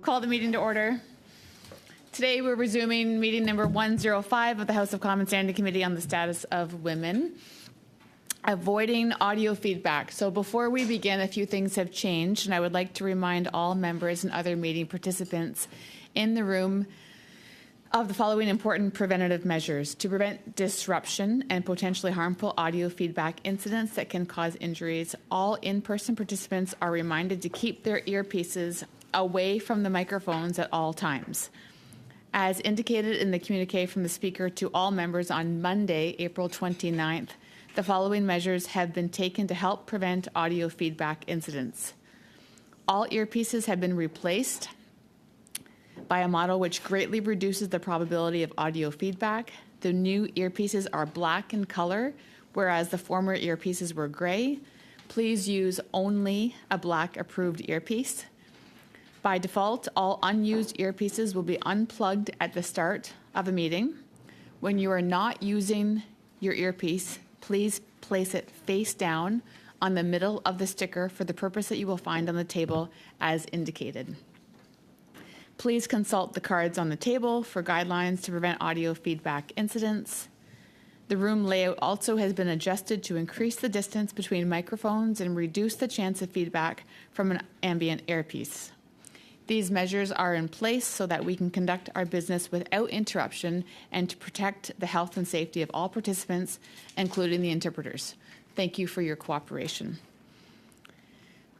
call the meeting to order. Today we're resuming meeting number 105 of the House of Commons Standing Committee on the Status of Women. Avoiding audio feedback. So before we begin, a few things have changed, and I would like to remind all members and other meeting participants in the room of the following important preventative measures to prevent disruption and potentially harmful audio feedback incidents that can cause injuries. All in-person participants are reminded to keep their earpieces away from the microphones at all times. As indicated in the communique from the Speaker to all members on Monday, April 29th, the following measures have been taken to help prevent audio feedback incidents. All earpieces have been replaced by a model which greatly reduces the probability of audio feedback. The new earpieces are black in color, whereas the former earpieces were gray. Please use only a black approved earpiece. By default, all unused earpieces will be unplugged at the start of a meeting. When you are not using your earpiece, please place it face down on the middle of the sticker for the purpose that you will find on the table as indicated. Please consult the cards on the table for guidelines to prevent audio feedback incidents. The room layout also has been adjusted to increase the distance between microphones and reduce the chance of feedback from an ambient earpiece. These measures are in place so that we can conduct our business without interruption and to protect the health and safety of all participants, including the interpreters. Thank you for your cooperation.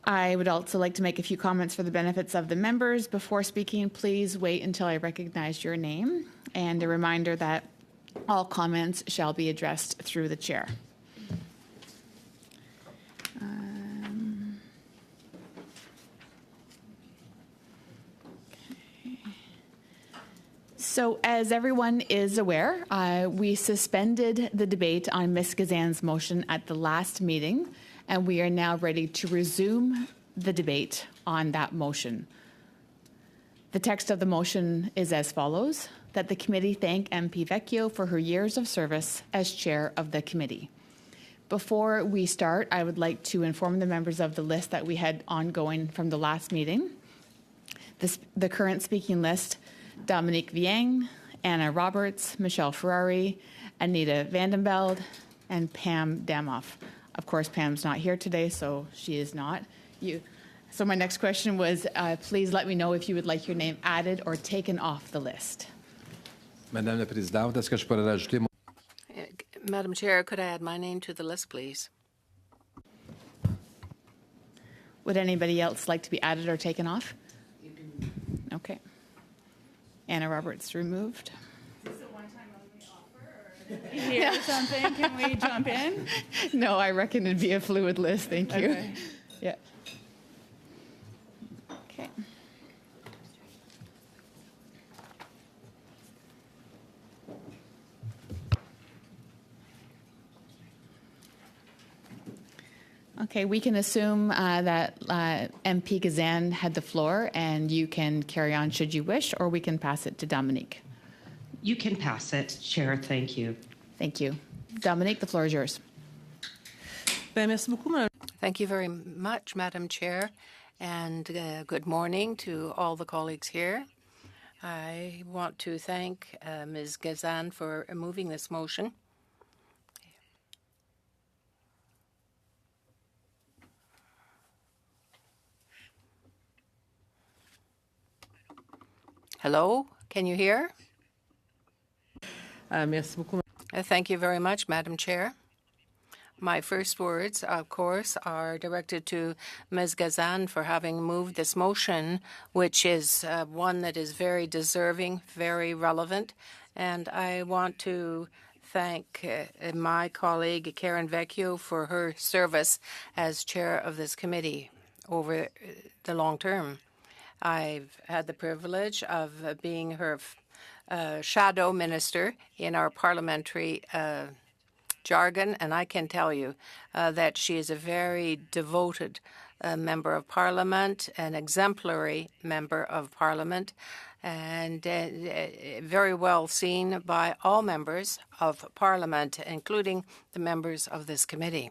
I would also like to make a few comments for the benefits of the members. Before speaking, please wait until I recognize your name, and a reminder that all comments shall be addressed through the chair. So as everyone is aware, we suspended the debate on Ms. Gazan's motion at the last meeting, and we are now ready to resume the debate on that motion. The text of the motion is as follows: that the committee thank MP Vecchio for her years of service as chair of the committee. Before we start, I would like to inform the members of the list that we had ongoing from the last meeting. The current speaking list: Dominique Vieng, Anna Roberts, Michelle Ferrari, Anita Vandenbeld, and Pam Damoff. Of course, Pam's not here today, so she is not. So my next question was, please let me know if you would like your name added or taken off the list. Madame la Présidente, est-ce que je pourrais rajouter mon... Madam Chair, could I add my name to the list, please? Would anybody else like to be added or taken off? Okay. Anna Roberts removed. Is this a one-time only offer, or you hear something? Can we jump in? No, I reckon it'd be a fluid list. Thank you. Okay. Yeah. Okay. Okay, we can assume that MP Gazan had the floor, and you can carry on should you wish, or we can pass it to Dominique. You can pass it, Chair. Thank you. Thank you. Dominique, the floor is yours. Thank you very much, Madam Chair, and good morning to all the colleagues here. I want to thank Ms. Gazan for moving this motion. Hello, can you hear? Thank you very much, Madam Chair. My first words, of course, are directed to Ms. Gazan for having moved this motion, which is one that is very deserving, very relevant. And I want to thank my colleague, Karen Vecchio, for her service as chair of this committee over the long term. I've had the privilege of being her shadow minister in our parliamentary jargon, and I can tell you that she is a very devoted member of Parliament, an exemplary member of Parliament, and very well seen by all members of Parliament, including the members of this committee.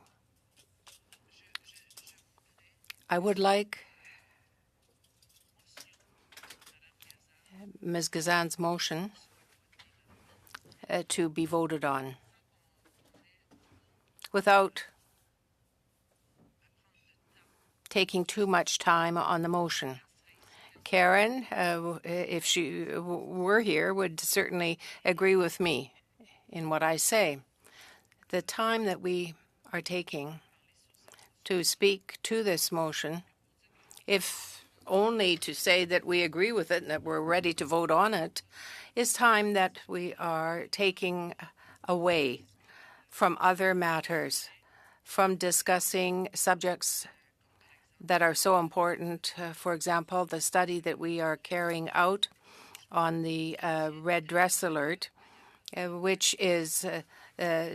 I would like Ms. Gazan's motion to be voted on without taking too much time on the motion. Karen, if she were here, would certainly agree with me in what I say. The time that we are taking to speak to this motion, if only to say that we agree with it and that we're ready to vote on it, is time that we are taking away from other matters, from discussing subjects that are so important. For example, the study that we are carrying out on the red dress alert, which is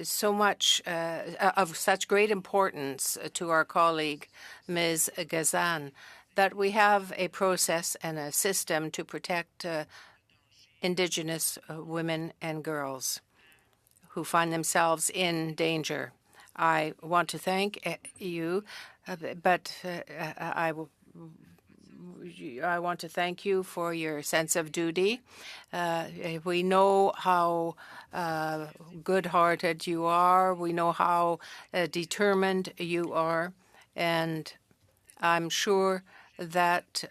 so much of such great importance to our colleague, Ms. Gazan, that we have a process and a system to protect Indigenous women and girls who find themselves in danger. I want to thank you, but I want to thank you for your sense of duty. We know how good-hearted you are. We know how determined you are. And I'm sure that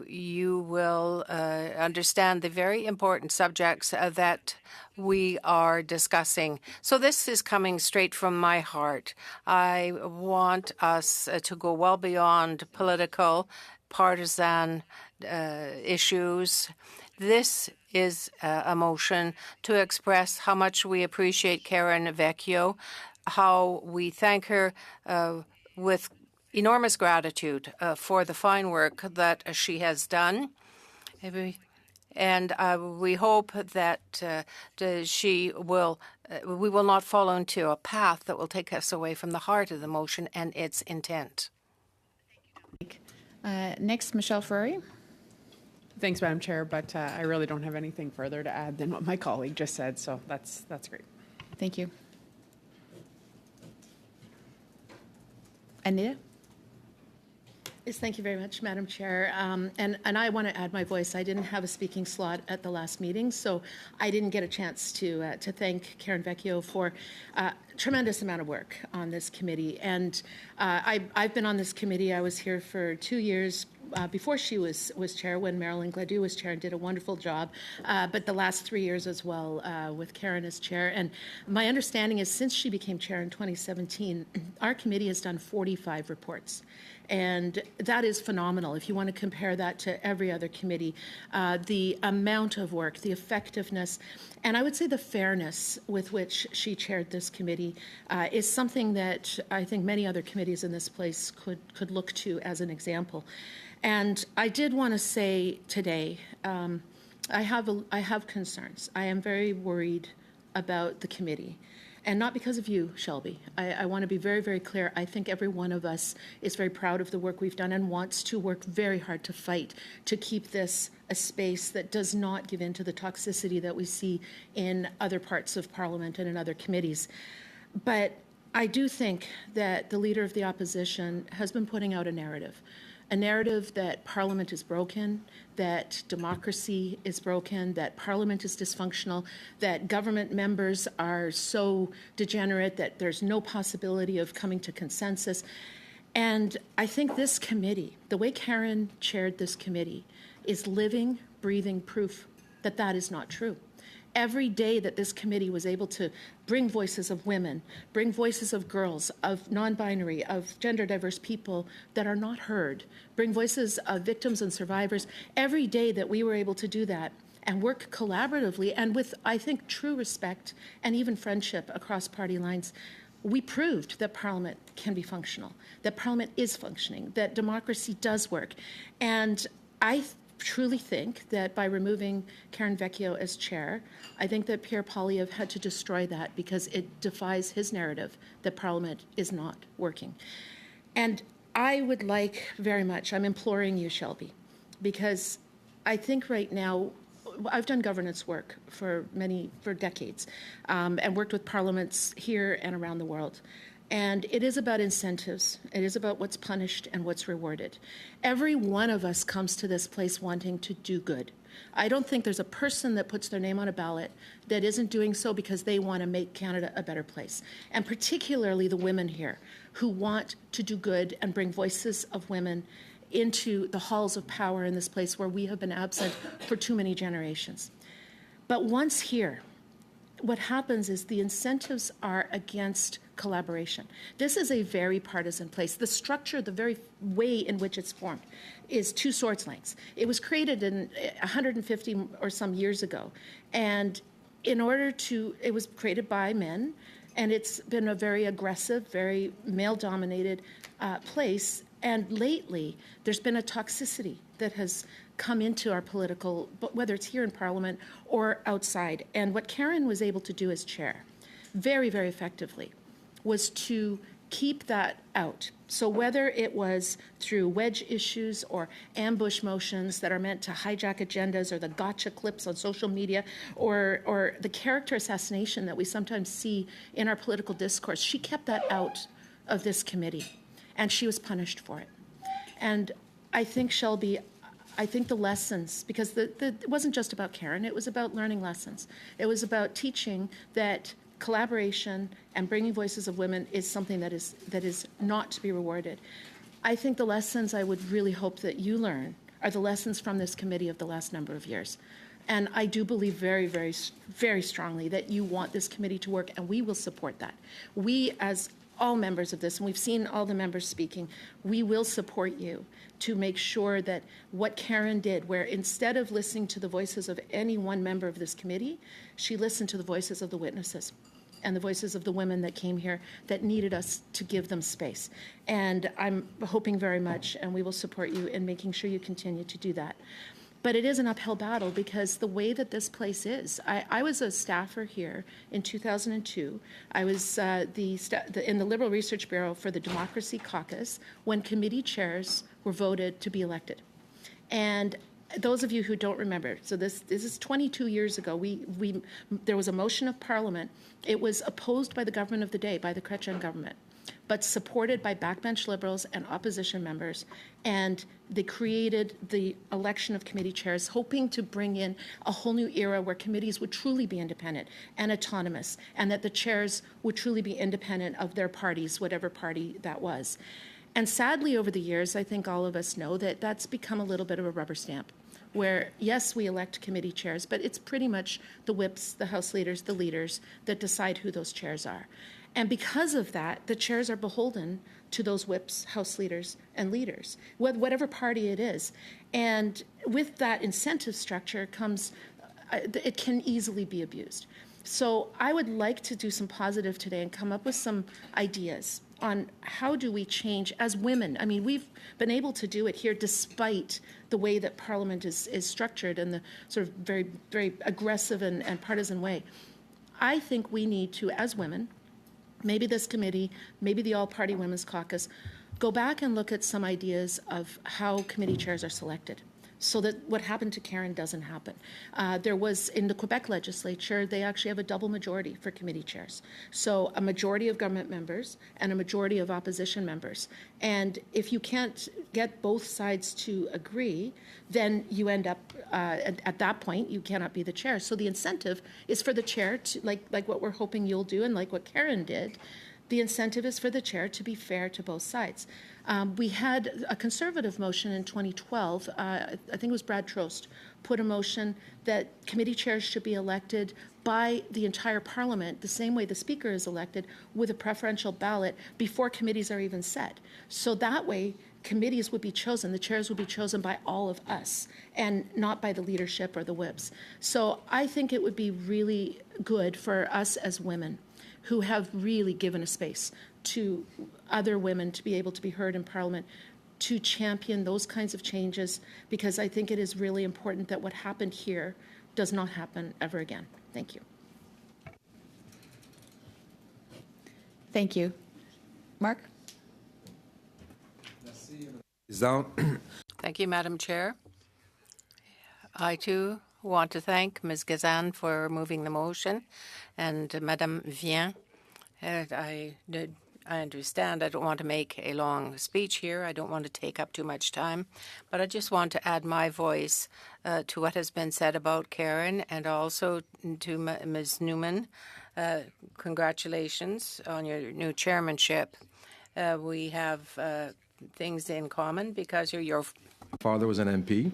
you will understand the very important subjects that we are discussing. So this is coming straight from my heart. I want us to go well beyond political, partisan issues. This is a motion to express how much we appreciate Karen Vecchio, how we thank her with enormous gratitude for the fine work that she has done. And we hope that we will not fall into a path that will take us away from the heart of the motion and its intent. Next, Michelle Ferrari. Thanks, Madam Chair, but I really don't have anything further to add than what my colleague just said, so that's great. Thank you. Anita? Yes, thank you very much, Madam Chair. And I want to add my voice. I didn't have a speaking slot at the last meeting, so I didn't get a chance to thank Karen Vecchio for a tremendous amount of work on this committee. And I've been on this committee. I was here for 2 years before she was chair, when Marilyn Gladue was chair, and did a wonderful job. But the last 3 years as well, with Karen as chair. And my understanding is since she became chair in 2017, our committee has done 45 reports. And that is phenomenal. If you want to compare that to every other committee, the amount of work, the effectiveness, and I would say the fairness with which she chaired this committee is something that I think many other committees in this place could look to as an example. And I did want to say today, I have concerns. I am very worried about the committee. And not because of you, Shelby. I want to be very, very clear. I think every one of us is very proud of the work we've done and wants to work very hard to fight to keep this a space that does not give in to the toxicity that we see in other parts of Parliament and in other committees. But I do think that the Leader of the Opposition has been putting out a narrative that Parliament is broken, that democracy is broken, that Parliament is dysfunctional, that government members are so degenerate that there's no possibility of coming to consensus. And I think this committee, the way Karen chaired this committee, is living, breathing proof that that is not true. Every day that this committee was able to bring voices of women, bring voices of girls, of non-binary, of gender diverse people that are not heard, bring voices of victims and survivors, every day that we were able to do that and work collaboratively and with, I think, true respect and even friendship across party lines, we proved that Parliament can be functional, that Parliament is functioning, that democracy does work. And I truly think that by removing Karen Vecchio as chair, I think that Pierre Poilievre had to destroy that because it defies his narrative that Parliament is not working. And I would like very much, I'm imploring you, Shelby, because I think right now, I've done governance work for decades and worked with parliaments here and around the world. And it is about incentives. It is about what's punished and what's rewarded. Every one of us comes to this place wanting to do good. I don't think there's a person that puts their name on a ballot that isn't doing so because they want to make Canada a better place. And particularly the women here who want to do good and bring voices of women into the halls of power in this place where we have been absent for too many generations. But once here, what happens is the incentives are against collaboration. This is a very partisan place. The structure, the very way in which it's formed, is two swords lengths. It was created in 150 or some years ago, and it was created by men, and it's been a very aggressive, very male-dominated place. And lately, there's been a toxicity that has come into our political, whether it's here in Parliament or outside. And what Karen was able to do as chair, very, very effectively, was to keep that out. So whether it was through wedge issues or ambush motions that are meant to hijack agendas, or the gotcha clips on social media, or the character assassination that we sometimes see in our political discourse, she kept that out of this committee, and she was punished for it. And I think, Shelby, the lessons, because it wasn't just about Karen, it was about learning lessons. It was about teaching that collaboration and bringing voices of women is something that is not to be rewarded. I think the lessons I would really hope that you learn are the lessons from this committee of the last number of years. And I do believe very, very, very strongly that you want this committee to work, and we will support that. We, as all members of this, and we've seen all the members speaking, we will support you to make sure that what Karen did, where instead of listening to the voices of any one member of this committee, she listened to the voices of the witnesses and the voices of the women that came here that needed us to give them space. And I'm hoping very much, and we will support you in making sure you continue to do that. But it is an uphill battle because the way that this place is, I was a staffer here in 2002. I was in the Liberal Research Bureau for the Democracy Caucus when committee chairs were voted to be elected. And those of you who don't remember, so this is 22 years ago, there was a motion of Parliament. It was opposed by the government of the day, by the Chrétien government, but supported by backbench Liberals and opposition members. And they created the election of committee chairs, hoping to bring in a whole new era where committees would truly be independent and autonomous, and that the chairs would truly be independent of their parties, whatever party that was. And sadly, over the years, I think all of us know that that's become a little bit of a rubber stamp, where, yes, we elect committee chairs, but it's pretty much the whips, the House leaders, the leaders that decide who those chairs are. And because of that, the chairs are beholden to those whips, House leaders, and leaders, whatever party it is. And with that incentive structure comes, it can easily be abused. So I would like to do some positive today and come up with some ideas on how do we change as women. I mean, we've been able to do it here despite the way that Parliament is structured and the sort of very, very aggressive and partisan way. I think we need to, as women, maybe this committee, maybe the All-Party Women's Caucus, go back and look at some ideas of how committee chairs are selected, so that what happened to Karen doesn't happen. There was, in the Quebec legislature, they actually have a double majority for committee chairs. So a majority of government members and a majority of opposition members. And if you can't get both sides to agree, then you end up, at that point, you cannot be the chair. So the incentive is for the chair to, like what we're hoping you'll do and like what Karen did, the incentive is for the chair to be fair to both sides. We had a Conservative motion in 2012, I think it was Brad Trost, put a motion that committee chairs should be elected by the entire Parliament, the same way the Speaker is elected, with a preferential ballot before committees are even set. So that way, committees would be chosen, the chairs would be chosen by all of us, and not by the leadership or the whips. So I think it would be really good for us as women who have really given a space to other women to be able to be heard in Parliament, to champion those kinds of changes, because I think it is really important that what happened here does not happen ever again. Thank you. Thank you. Mark? Thank you, Madam Chair. I, too, want to thank Ms. Gazan for moving the motion, and Madame Vien. I I understand I don't want to make a long speech here. I don't want to take up too much time, but I just want to add my voice to what has been said about Karen and also to Ms. Newman. Congratulations on your new chairmanship. We have things in common because you're your Father was an MP,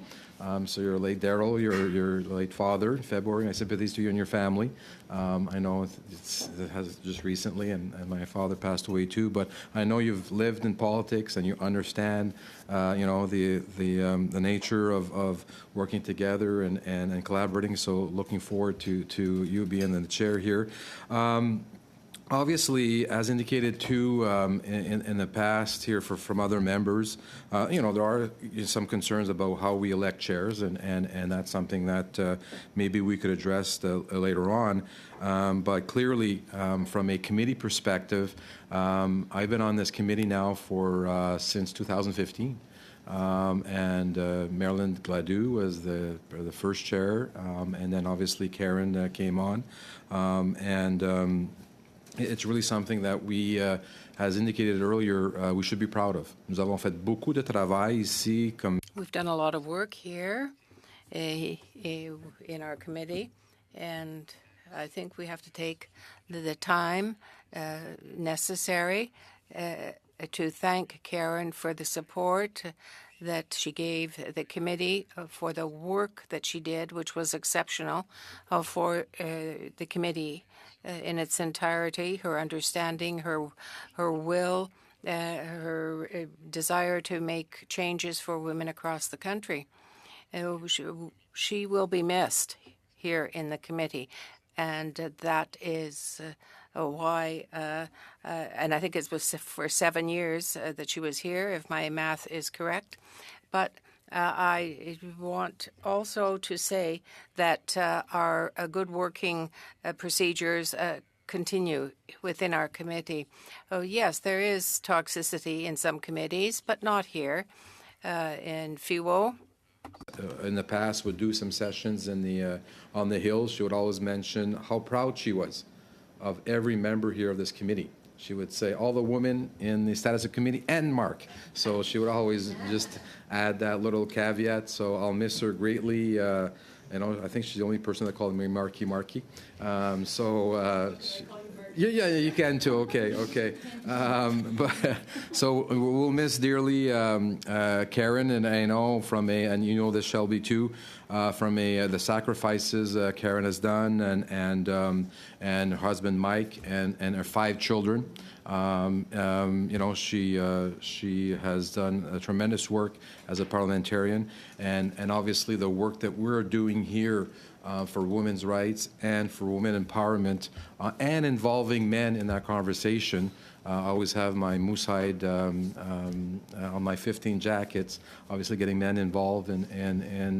so your late Daryl, your late father in February. My sympathies to you and your family. I know it has just recently, and my father passed away too. But I know you've lived in politics and you understand, the nature of working together and collaborating. So looking forward to you being in the chair here. Obviously, as indicated too in the past here from other members, there are some concerns about how we elect chairs, and that's something that maybe we could address later on. But clearly, from a committee perspective, I've been on this committee now for since 2015. And Marilyn Gladue was the first chair, and then obviously Karen came on, it's really something that we, as indicated earlier, we should be proud of. Nous avons fait beaucoup de travail ici. We've done a lot of work here in our committee, and I think we have to take the time necessary to thank Karen for the support that she gave the committee, for the work that she did, which was exceptional, for the committee in its entirety, her understanding, her will, her desire to make changes for women across the country. She will be missed here in the committee, and that is why, and I think it was for 7 years that she was here, if my math is correct. But I want also to say that our good working procedures continue within our committee. Oh, yes, there is toxicity in some committees, but not here. In FIWO, in the past, would do some sessions on the Hill. She would always mention how proud she was of every member here of this committee. She would say all the women in the status of committee and Mark. So she would always just add that little caveat. So I'll miss her greatly. I think she's the only person that called me Marky. Yeah, you can too. Okay. But so we'll miss dearly Karen, and I know and you know this, Shelby too, from the sacrifices Karen has done, and her husband Mike, and her 5 children. She has done tremendous work as a parliamentarian, and obviously the work that we're doing here for women's rights and for women empowerment and involving men in that conversation. I always have my Moosehead on my 15 jackets, obviously getting men involved in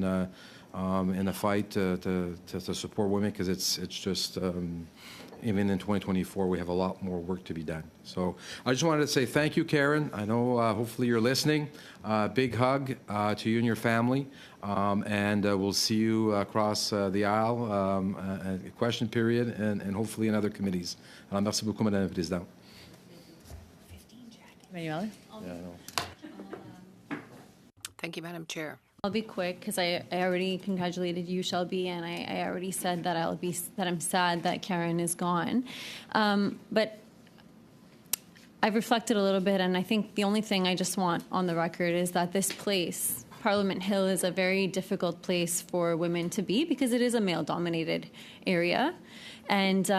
the fight to support women, because it's just even in 2024 we have a lot more work to be done. So I just wanted to say thank you, Karen. I know hopefully you're listening. Big hug to you and your family, and we'll see you across the aisle, question period, and hopefully in other committees. Merci beaucoup, Madame la Présidente. Manuela? thank you, Madam Chair. I'll be quick because I already congratulated you, Shelby, and I already said that I'm sad that Karen is gone. But I've reflected a little bit, and I think the only thing I just want on the record is that this place, Parliament Hill, is a very difficult place for women to be because it is a male-dominated area. And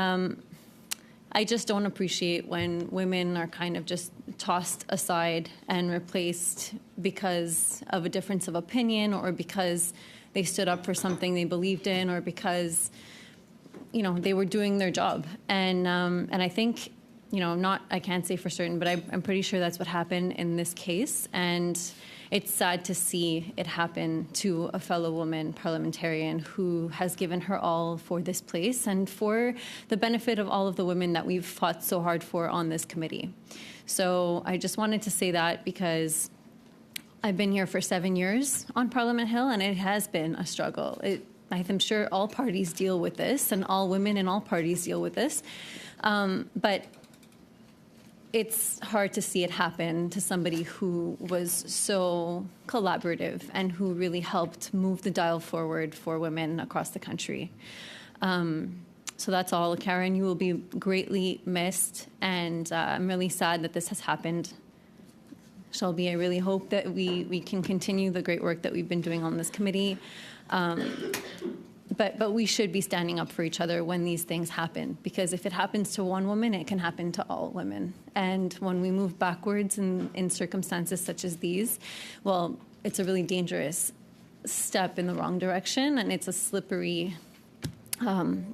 I just don't appreciate when women are kind of just tossed aside and replaced because of a difference of opinion, or because they stood up for something they believed in, or because, they were doing their job. And I think, I can't say for certain, but I'm pretty sure that's what happened in this case. And it's sad to see it happen to a fellow woman parliamentarian who has given her all for this place and for the benefit of all of the women that we've fought so hard for on this committee. So I just wanted to say that because I've been here for 7 years on Parliament Hill, and it has been a struggle. I'm sure all parties deal with this, and all women in all parties deal with this. But it's hard to see it happen to somebody who was so collaborative and who really helped move the dial forward for women across the country. So that's all. Karen, you will be greatly missed, and I'm really sad that this has happened. Shelby, I really hope that we can continue the great work that we've been doing on this committee. But we should be standing up for each other when these things happen, because if it happens to one woman, it can happen to all women. And when we move backwards in circumstances such as these, well, it's a really dangerous step in the wrong direction, and it's a slippery,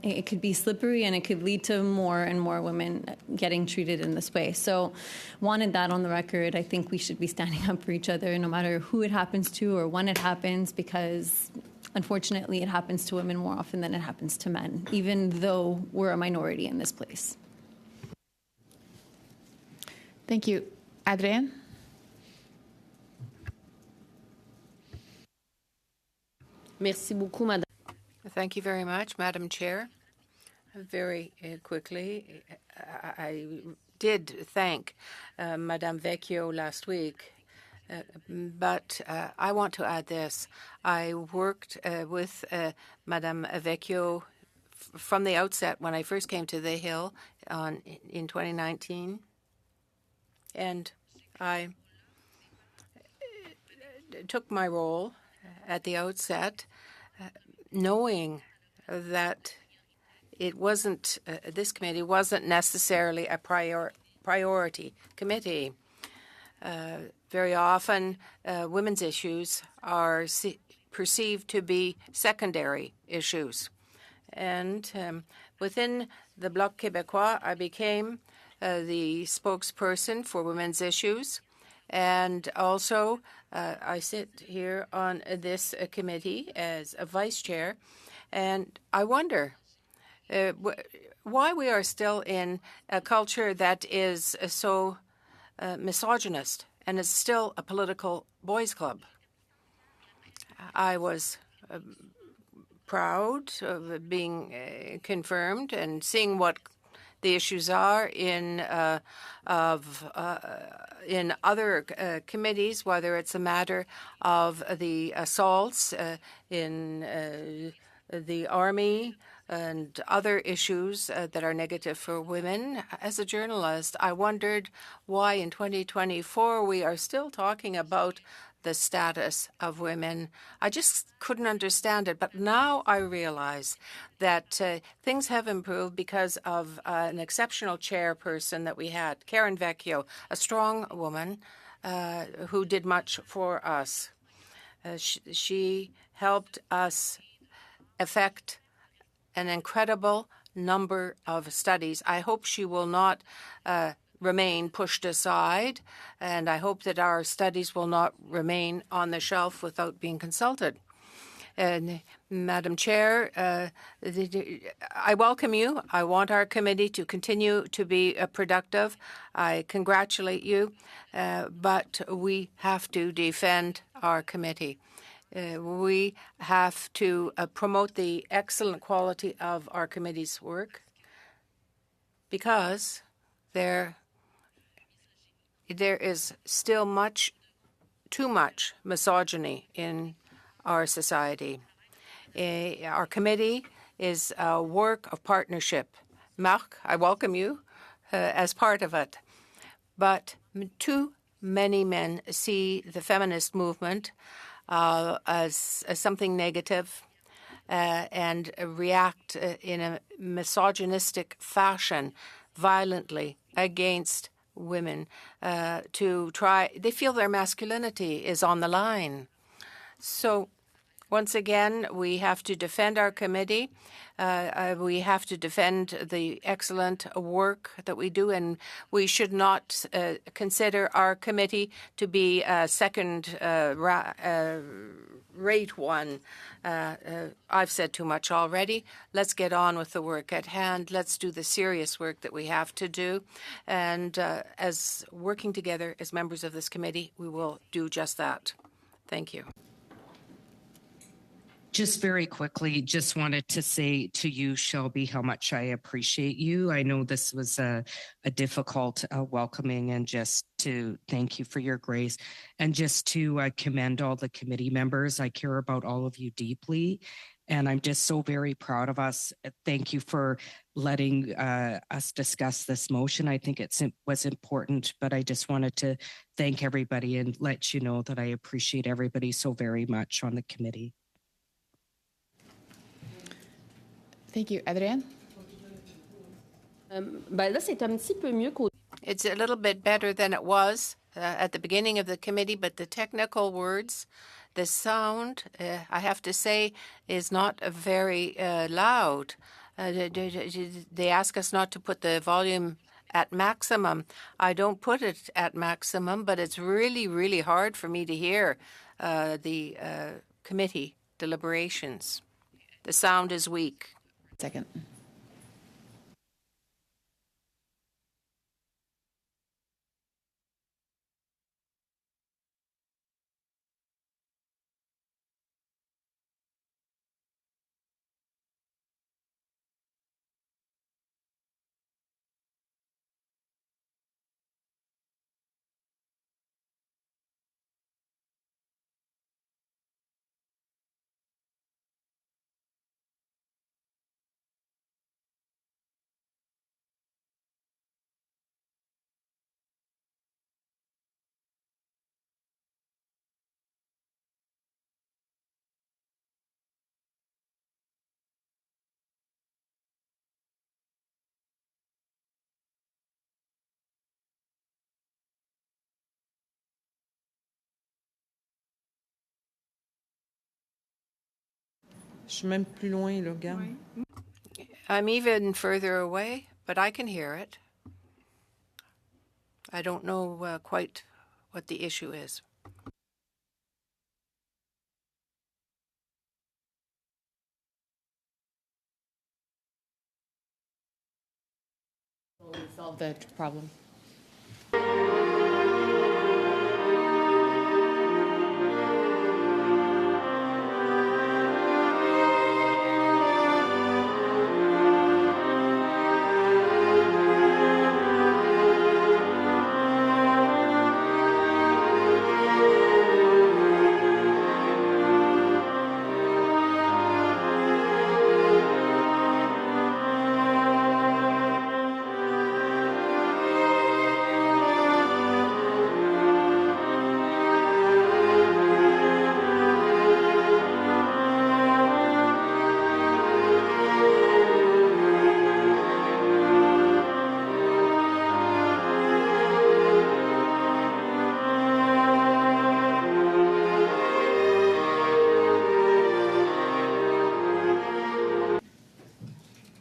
it could be slippery, and it could lead to more and more women getting treated in this way. So wanted that on the record. I think we should be standing up for each other no matter who it happens to or when it happens, because unfortunately, it happens to women more often than it happens to men, even though we're a minority in this place. Thank you. Adrienne? Merci beaucoup, Madame. Thank you very much, Madam Chair. Very quickly, I did thank Madame Vecchio last week. But I want to add this. I worked with Madame Vecchio from the outset when I first came to the Hill in 2019. And I took my role at the outset knowing that it wasn't, this committee wasn't necessarily a priority committee. Very often, women's issues are perceived to be secondary issues. And within the Bloc Québécois, I became the spokesperson for women's issues. And also, I sit here on this committee as a vice chair. And I wonder why we are still in a culture that is so misogynist, and it's still a political boys' club. I was proud of being confirmed and seeing what the issues are in other committees, whether it's a matter of the assaults in the army and other issues that are negative for women. As a journalist, I wondered why in 2024 we are still talking about the status of women. I just couldn't understand it. But now I realize that things have improved because of an exceptional chairperson that we had, Karen Vecchio, a strong woman who did much for us. She helped us effect an incredible number of studies. I hope she will not remain pushed aside, and I hope that our studies will not remain on the shelf without being consulted. And Madam Chair, I welcome you. I want our committee to continue to be productive. I congratulate you, but we have to defend our committee. We have to promote the excellent quality of our committee's work, because there is still too much misogyny in our society. Our committee is a work of partnership. Marc, I welcome you as part of it. But too many men see the feminist movement as something negative and react in a misogynistic fashion violently against women they feel their masculinity is on the line. So once again, we have to defend our committee. We have to defend the excellent work that we do, and we should not consider our committee to be a second-rate one. I've said too much already. Let's get on with the work at hand. Let's do the serious work that we have to do. And as working together as members of this committee, we will do just that. Thank you. Just very quickly, just wanted to say to you, Shelby, how much I appreciate you. I know this was a difficult welcoming, and just to thank you for your grace, and just to commend all the committee members. I care about all of you deeply, and I'm just so very proud of us. Thank you for letting us discuss this motion. I think it was important, but I just wanted to thank everybody and let you know that I appreciate everybody so very much on the committee. Thank you. Adrienne? Ben là, c'est un petit peu mieux qu'au It's a little bit better than it was at the beginning of the committee, but the technical words, the sound, I have to say, is not very loud. They ask us not to put the volume at maximum. I don't put it at maximum, but it's really, really hard for me to hear the committee deliberations. The sound is weak. Second. Je suis même plus loin, là, regarde. I'm even further away, but I can hear it. I don't know quite what the issue is. Will we solve the problem?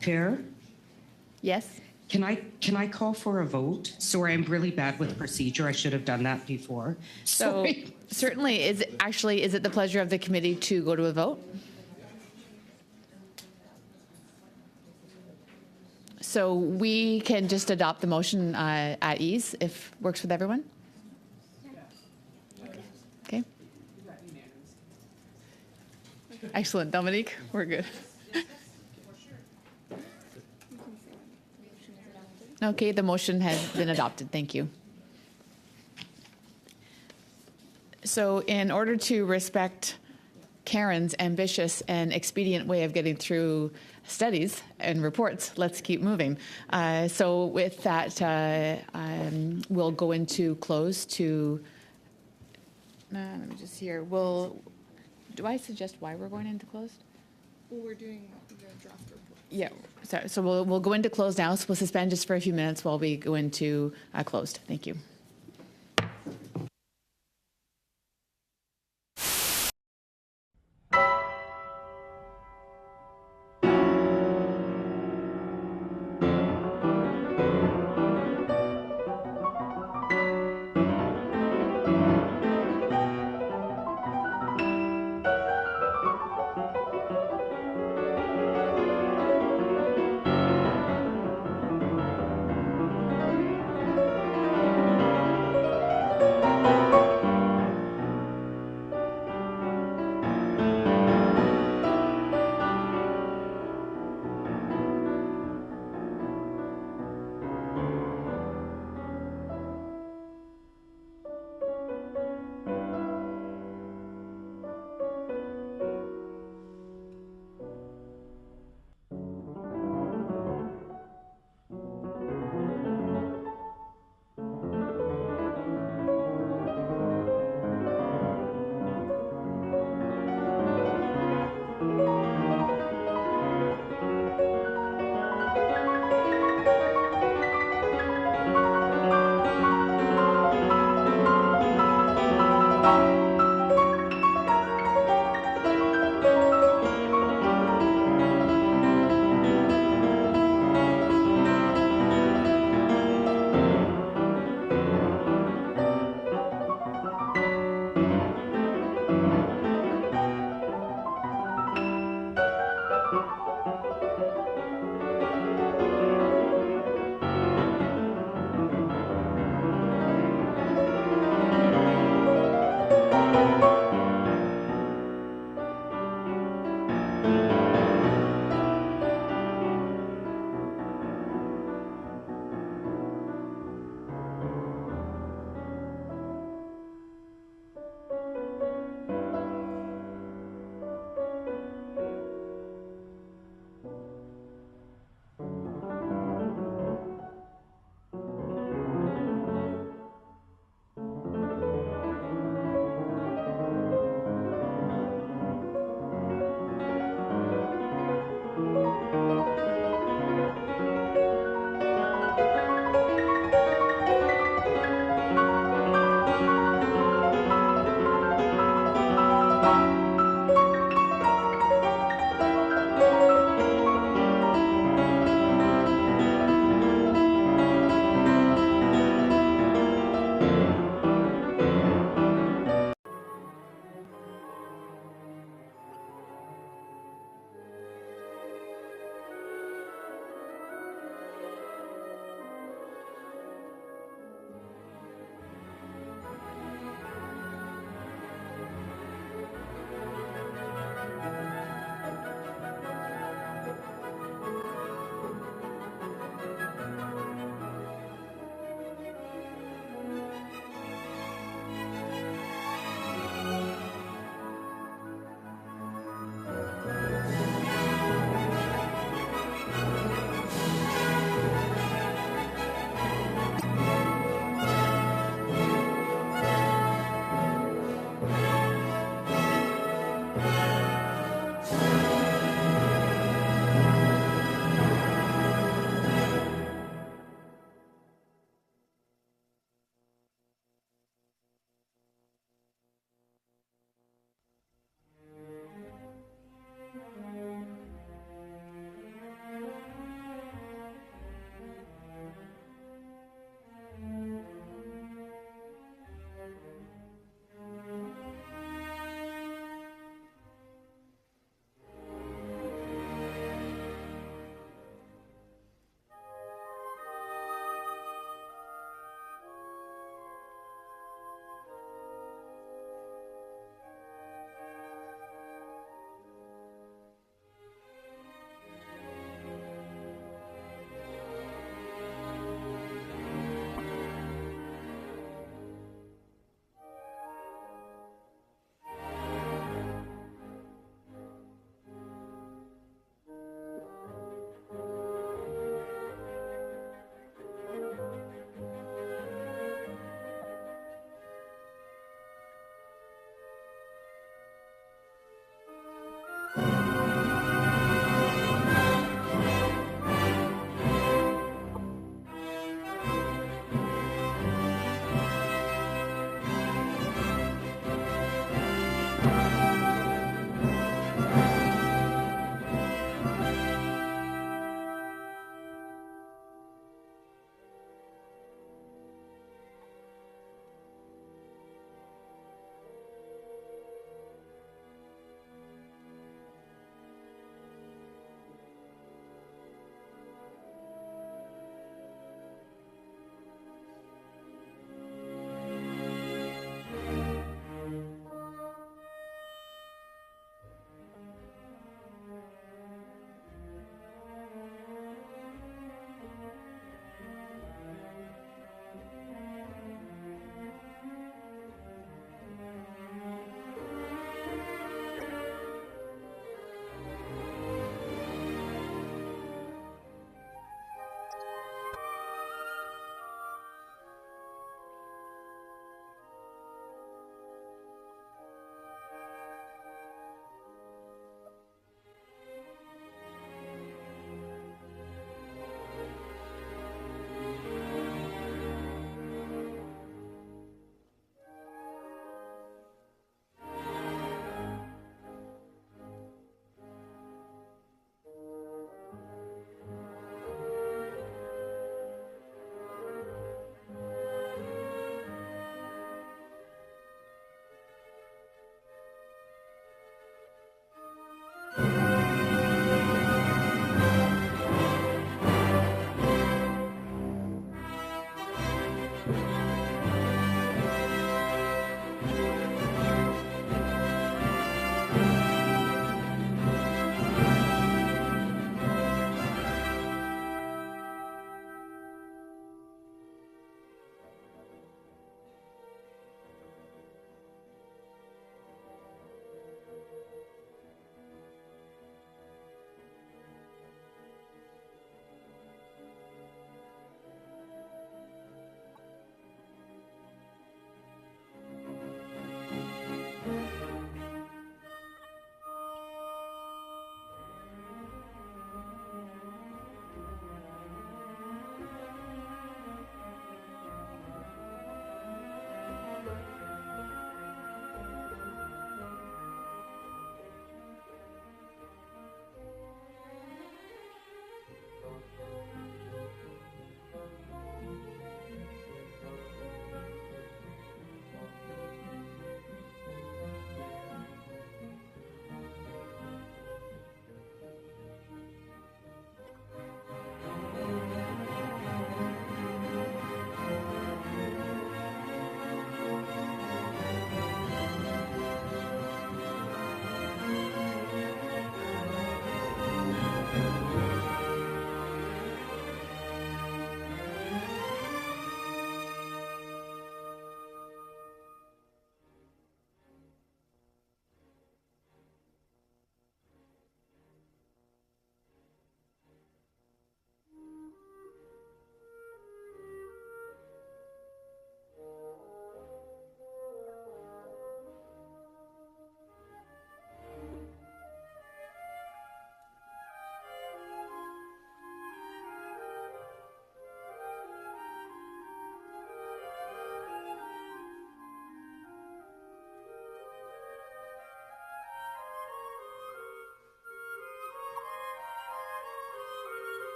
Chair, Yes? can I call for a vote? Sorry, I'm really bad with procedure. I should have done that before. So Sorry. certainly, is it the pleasure of the committee to go to a vote? So we can just adopt the motion at ease if works with everyone? Okay. Excellent, Dominique, we're good. Okay, the motion has been adopted. Thank you. So in order to respect Karen's ambitious and expedient way of getting through studies and reports, let's keep moving. So with that, we'll go into close to, let me just hear, do I suggest why we're going into closed? Well, we're doing the draft report. Yeah, so we'll go into closed now. So we'll suspend just for a few minutes while we go into closed. Thank you.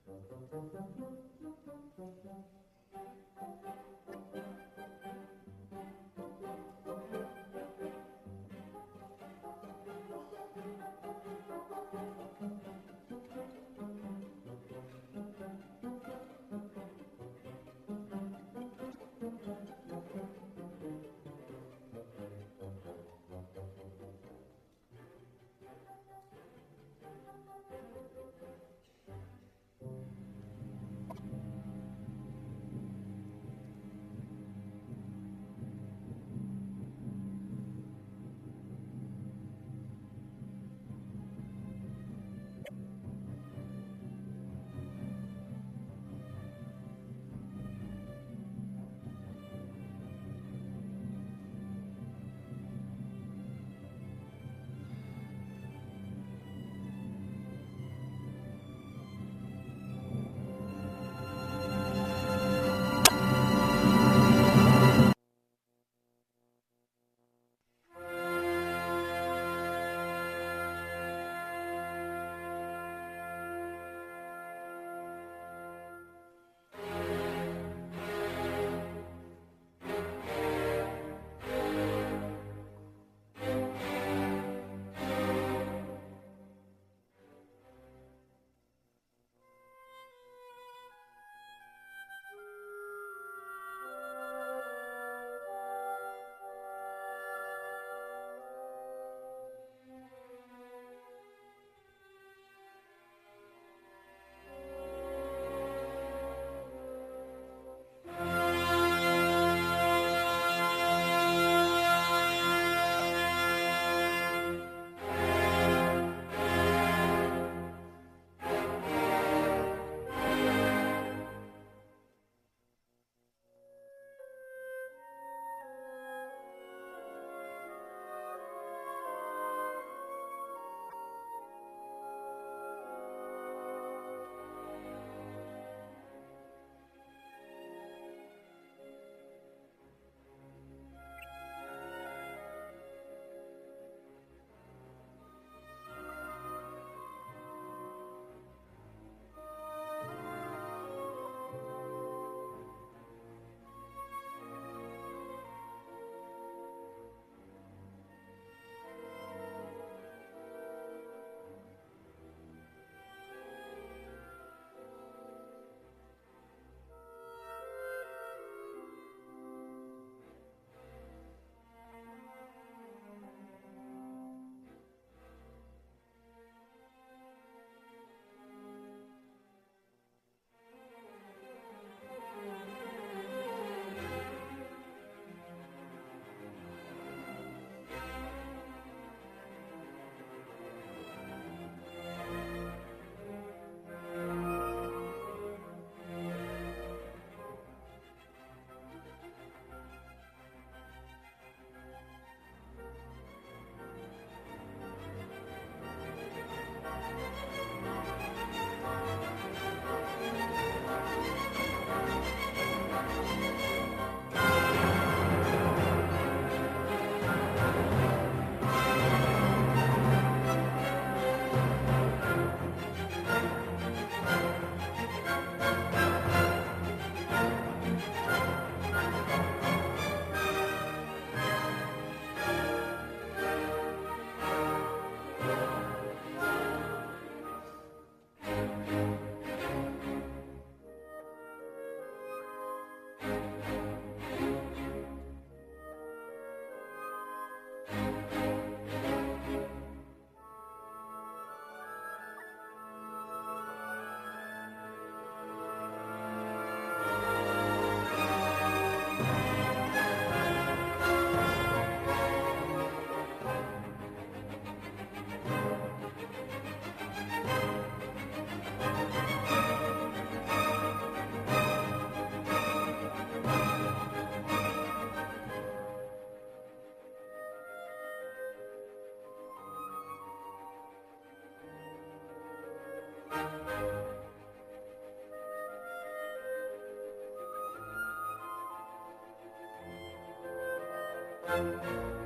Thank you.